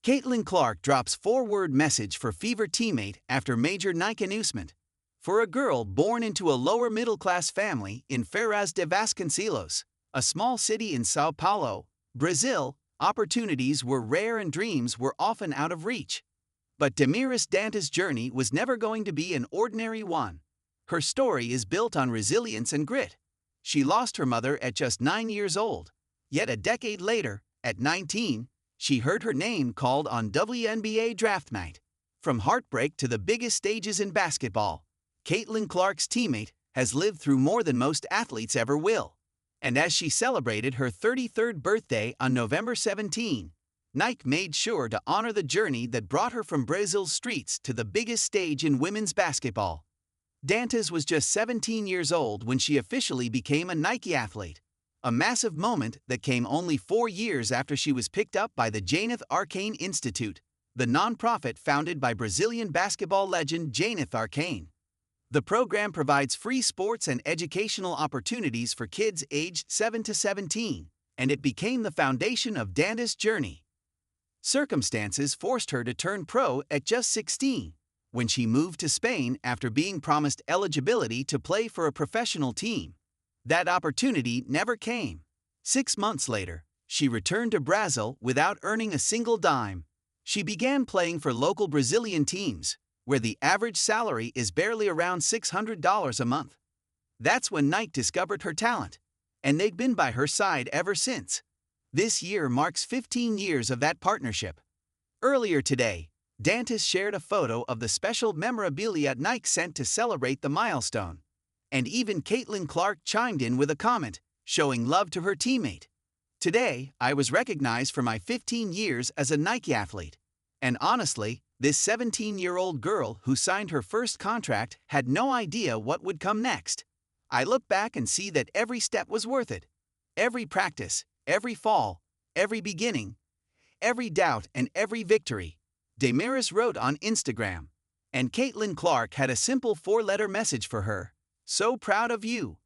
Caitlin Clark drops four-word message for Fever teammate after major Nike announcement. For a girl born into a lower-middle-class family in Ferraz de Vasconcelos, a small city in Sao Paulo, Brazil, opportunities were rare and dreams were often out of reach. But Damiris Dantas' journey was never going to be an ordinary one. Her story is built on resilience and grit. She lost her mother at just 9 years old. Yet a decade later, at 19, she heard her name called on WNBA draft night. From heartbreak to the biggest stages in basketball, Caitlin Clark's teammate has lived through more than most athletes ever will. And as she celebrated her 33rd birthday on November 17, Nike made sure to honor the journey that brought her from Brazil's streets to the biggest stage in women's basketball. Dantas was just 17 years old when she officially became a Nike athlete, a massive moment that came only 4 years after she was picked up by the Janeth Arcane Institute, the nonprofit founded by Brazilian basketball legend Janeth Arcane. The program provides free sports and educational opportunities for kids aged 7 to 17, and it became the foundation of Dantas' journey. Circumstances forced her to turn pro at just 16, when she moved to Spain after being promised eligibility to play for a professional team. That opportunity never came. 6 months later, she returned to Brazil without earning a single dime. She began playing for local Brazilian teams, where the average salary is barely around $600 a month. That's when Nike discovered her talent, and they've been by her side ever since. This year marks 15 years of that partnership. Earlier today, Dantas shared a photo of the special memorabilia Nike sent to celebrate the milestone. And even Caitlin Clark chimed in with a comment, showing love to her teammate. Today, I was recognized for my 15 years as a Nike athlete. And honestly, this 17-year-old girl who signed her first contract had no idea what would come next. I look back and see that every step was worth it. Every practice, every fall, every beginning, every doubt and every victory. Damiris wrote on Instagram. And Caitlin Clark had a simple 4-letter message for her. So proud of you.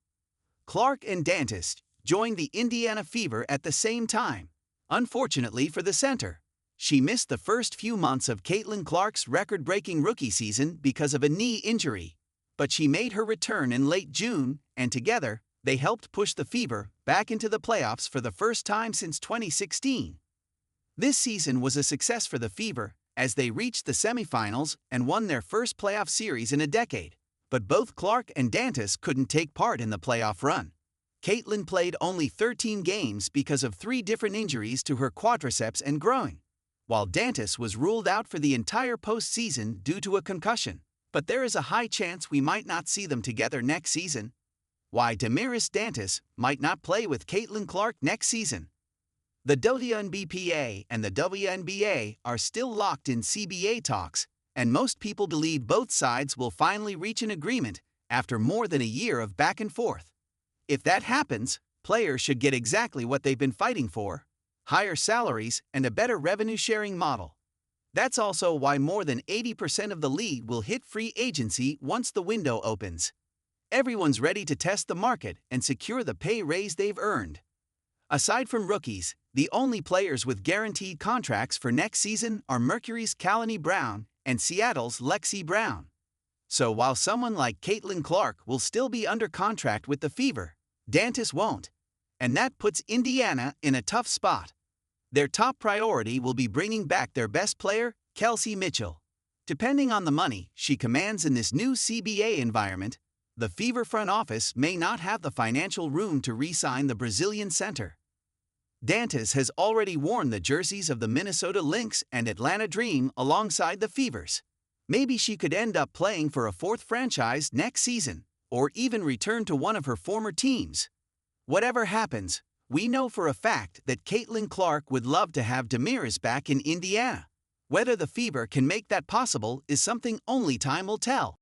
Clark and Dantas joined the Indiana Fever at the same time. Unfortunately for the center, she missed the first few months of Caitlin Clark's record-breaking rookie season because of a knee injury. But she made her return in late June, and together, they helped push the Fever back into the playoffs for the first time since 2016. This season was a success for the Fever, as they reached the semifinals and won their first playoff series in a decade. But both Clark and Dantas couldn't take part in the playoff run. Caitlin played only 13 games because of 3 different injuries to her quadriceps and groin, while Dantas was ruled out for the entire postseason due to a concussion. But there is a high chance we might not see them together next season. Why Damiris Dantas might not play with Caitlin Clark next season. The WNBA and the WNBA are still locked in CBA talks, and most people believe both sides will finally reach an agreement after more than a year of back and forth. If that happens, players should get exactly what they've been fighting for: higher salaries and a better revenue-sharing model. That's also why more than 80% of the league will hit free agency once the window opens. Everyone's ready to test the market and secure the pay raise they've earned. Aside from rookies, the only players with guaranteed contracts for next season are Mercury's Kalani Brown and Seattle's Lexi Brown. So while someone like Caitlin Clark will still be under contract with the Fever, Dantas won't. And that puts Indiana in a tough spot. Their top priority will be bringing back their best player, Kelsey Mitchell. Depending on the money she commands in this new CBA environment, the Fever front office may not have the financial room to re-sign the Brazilian center. Dantas has already worn the jerseys of the Minnesota Lynx and Atlanta Dream alongside the Fevers. Maybe she could end up playing for a 4th franchise next season, or even return to one of her former teams. Whatever happens, we know for a fact that Caitlin Clark would love to have Damiris back in Indiana. Whether the Fever can make that possible is something only time will tell.